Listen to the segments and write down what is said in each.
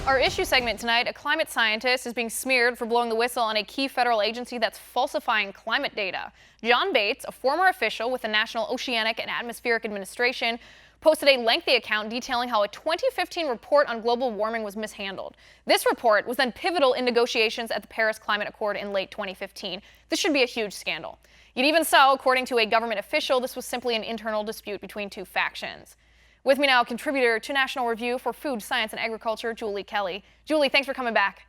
Our issue segment tonight, a climate scientist is being smeared for blowing the whistle on a key federal agency that's falsifying climate data. John Bates, a former official with the National Oceanic and Atmospheric Administration, posted a lengthy account detailing how a 2015 report on global warming was mishandled. This report was then pivotal in negotiations at the Paris Climate Accord in late 2015. This should be a huge scandal. Yet even so, according to a government official, this was simply an internal dispute between two factions. With me now, contributor to National Review for Food, Science, and Agriculture, Julie Kelly. Julie, thanks for coming back.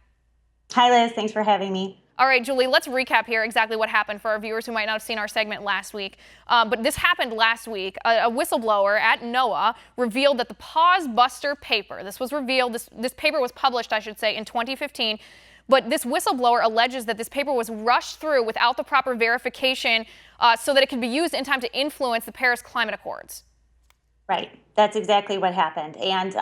Hi, Liz. Thanks for having me. All right, Julie, let's recap here exactly what happened for our viewers who might not have seen our segment last week. But this happened last week. A whistleblower at NOAA revealed that the Pause Buster paper, this paper was published, I should say, in 2015. But this whistleblower alleges that this paper was rushed through without the proper verification so that it could be used in time to influence the Paris Climate Accords. Right. That's exactly what happened. And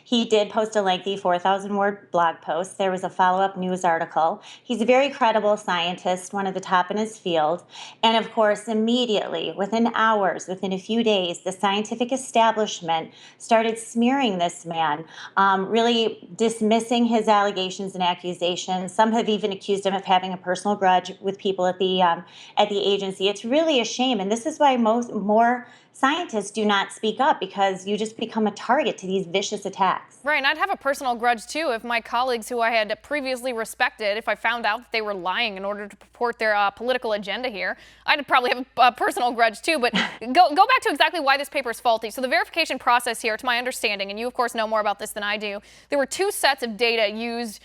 he did post a lengthy 4,000-word blog post. There was a follow-up news article. He's a very credible scientist, one of the top in his field. And of course, immediately, within hours, within a few days, the scientific establishment started smearing this man, really dismissing his allegations and accusations. Some have even accused him of having a personal grudge with people at the agency. It's really a shame. And this is why more scientists do not speak up, because you just become a target to these vicious attacks. Right, and I'd have a personal grudge too if my colleagues who I had previously respected, if I found out that they were lying in order to purport their political agenda here, I'd probably have a personal grudge too. But go back to exactly why this paper is faulty. So the verification process here, to my understanding, and you of course know more about this than I do, there were two sets of data used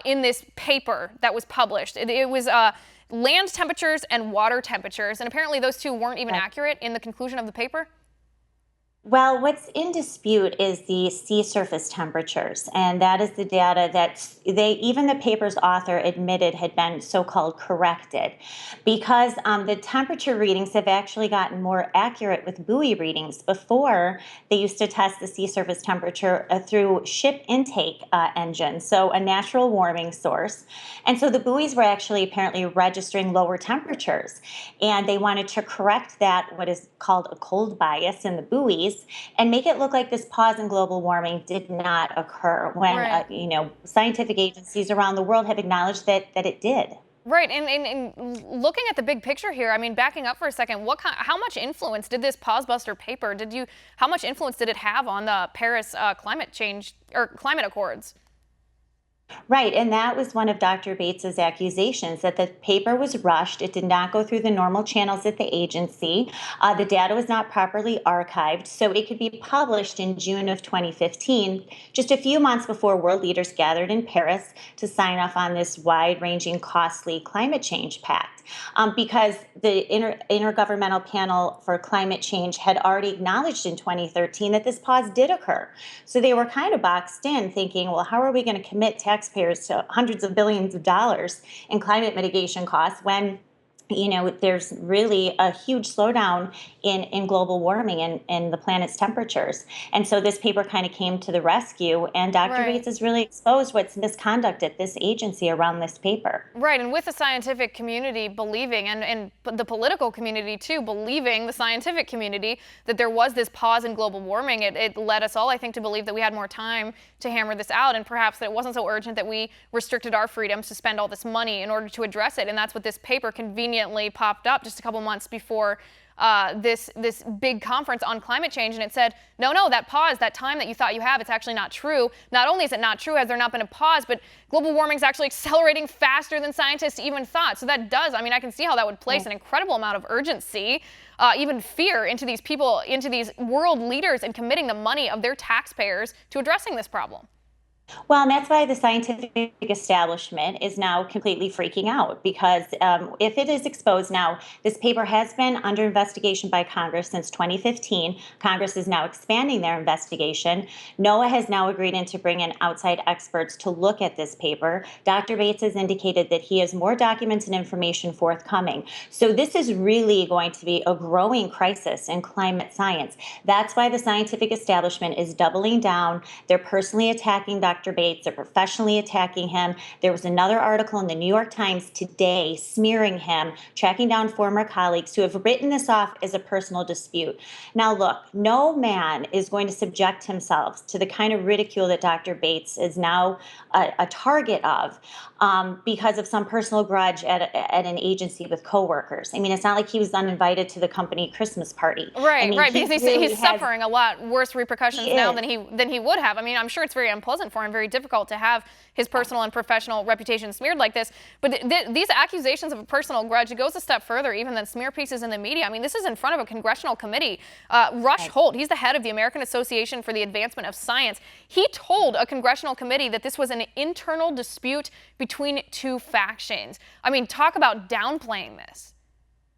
in this paper that was published. It was land temperatures and water temperatures, and apparently those two weren't even accurate in the conclusion of the paper. Well, what's in dispute is the sea surface temperatures, and that is the data that even the paper's author admitted had been so-called corrected, because the temperature readings have actually gotten more accurate with buoy readings. Before, they used to test the sea surface temperature through ship intake engines, so a natural warming source. And so the buoys were actually apparently registering lower temperatures, and they wanted to correct that, what is called a cold bias in the buoys, and make it look like this pause in global warming did not occur when, right. Scientific agencies around the world have acknowledged that it did. Right, and looking at the big picture here, I mean, backing up for a second, how much influence did this Pause Buster paper, how much influence did it have on the Paris climate change or climate accords? Right, and that was one of Dr. Bates's accusations, that the paper was rushed. It did not go through the normal channels at the agency. The data was not properly archived, so it could be published in June of 2015, just a few months before world leaders gathered in Paris to sign off on this wide-ranging, costly climate change pact. Because the Intergovernmental Panel for Climate Change had already acknowledged in 2013 that this pause did occur. So they were kind of boxed in, thinking, well, how are we going to commit taxpayers to hundreds of billions of dollars in climate mitigation costs when there's really a huge slowdown in global warming and the planet's temperatures. And so this paper kind of came to the rescue, and Dr. Bates has really exposed what's misconduct at this agency around this paper. Right, and with the scientific community believing, and the political community too, believing the scientific community that there was this pause in global warming, it led us all, I think, to believe that we had more time to hammer this out, and perhaps that it wasn't so urgent that we restricted our freedoms to spend all this money in order to address it. And that's what this paper conveniently popped up just a couple months before this big conference on climate change, and it said, no, that pause, that time that you thought you have, it's actually not true. Not only is it not true, has there not been a pause, but global warming is actually accelerating faster than scientists even thought. So that does, I mean, I can see how that would place an incredible amount of urgency, even fear into these people, into these world leaders, and committing the money of their taxpayers to addressing this problem. Well, and that's why the scientific establishment is now completely freaking out, because if it is exposed now, this paper has been under investigation by Congress since 2015. Congress is now expanding their investigation. NOAA has now agreed to bring in outside experts to look at this paper. Dr. Bates has indicated that he has more documents and information forthcoming. So this is really going to be a growing crisis in climate science. That's why the scientific establishment is doubling down. They're personally attacking Dr. Dr. Bates. They're professionally attacking him. There was another article in the New York Times today smearing him, tracking down former colleagues who have written this off as a personal dispute. Now, look, no man is going to subject himself to the kind of ridicule that Dr. Bates is now a target of because of some personal grudge at an agency with coworkers. I mean, it's not like he was uninvited to the company Christmas party. Right, I mean, right, because he's suffering a lot worse repercussions now than he would have. I mean, I'm sure it's very unpleasant for him, very difficult to have his personal and professional reputation smeared like this. But these accusations of a personal grudge, it goes a step further even than smear pieces in the media. I mean, this is in front of a congressional committee. Rush Holt, he's the head of the American Association for the Advancement of Science. He told a congressional committee that this was an internal dispute between two factions. I mean, talk about downplaying this.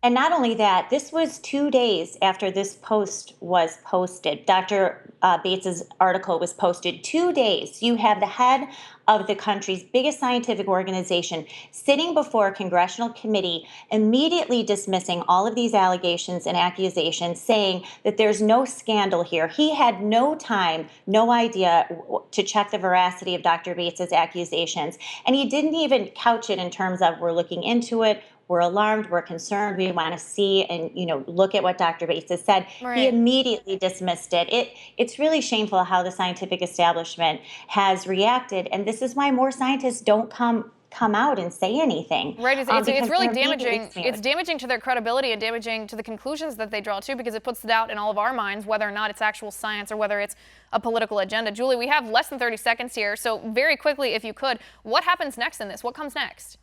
And not only that, this was 2 days after this post was posted. Dr. Bates's article was posted 2 days. You have the head of the country's biggest scientific organization sitting before a congressional committee, immediately dismissing all of these allegations and accusations, saying that there's no scandal here. He had no time, no idea to check the veracity of Dr. Bates's accusations. And he didn't even couch it in terms of, we're looking into it, we're alarmed, we're concerned, we want to see and look at what Dr. Bates has said. Right. He immediately dismissed it. It's really shameful how the scientific establishment has reacted, and this is why more scientists don't come out and say anything. Right, it's really damaging. It's damaging to their credibility and damaging to the conclusions that they draw too, because it puts doubt in all of our minds whether or not it's actual science or whether it's a political agenda. Julie, we have less than 30 seconds here, so very quickly, if you could, what happens next in this? What comes next?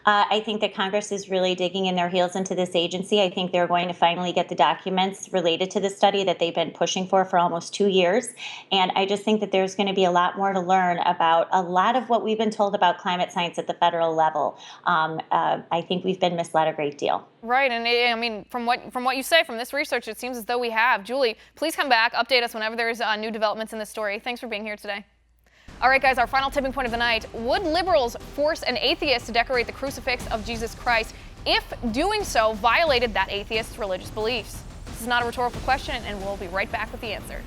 I think that Congress is really digging in their heels into this agency. I think they're going to finally get the documents related to the study that they've been pushing for almost 2 years. And I just think that there's going to be a lot more to learn about a lot of what we've been told about climate science at the federal level. I think we've been misled a great deal. Right, and I mean, from what you say, from this research, it seems as though we have. Julie, please come back, update us whenever there's new developments in this story. Thanks for being here today. All right, guys, our final tipping point of the night. Would liberals force an atheist to decorate the crucifix of Jesus Christ if doing so violated that atheist's religious beliefs? This is not a rhetorical question, and we'll be right back with the answer.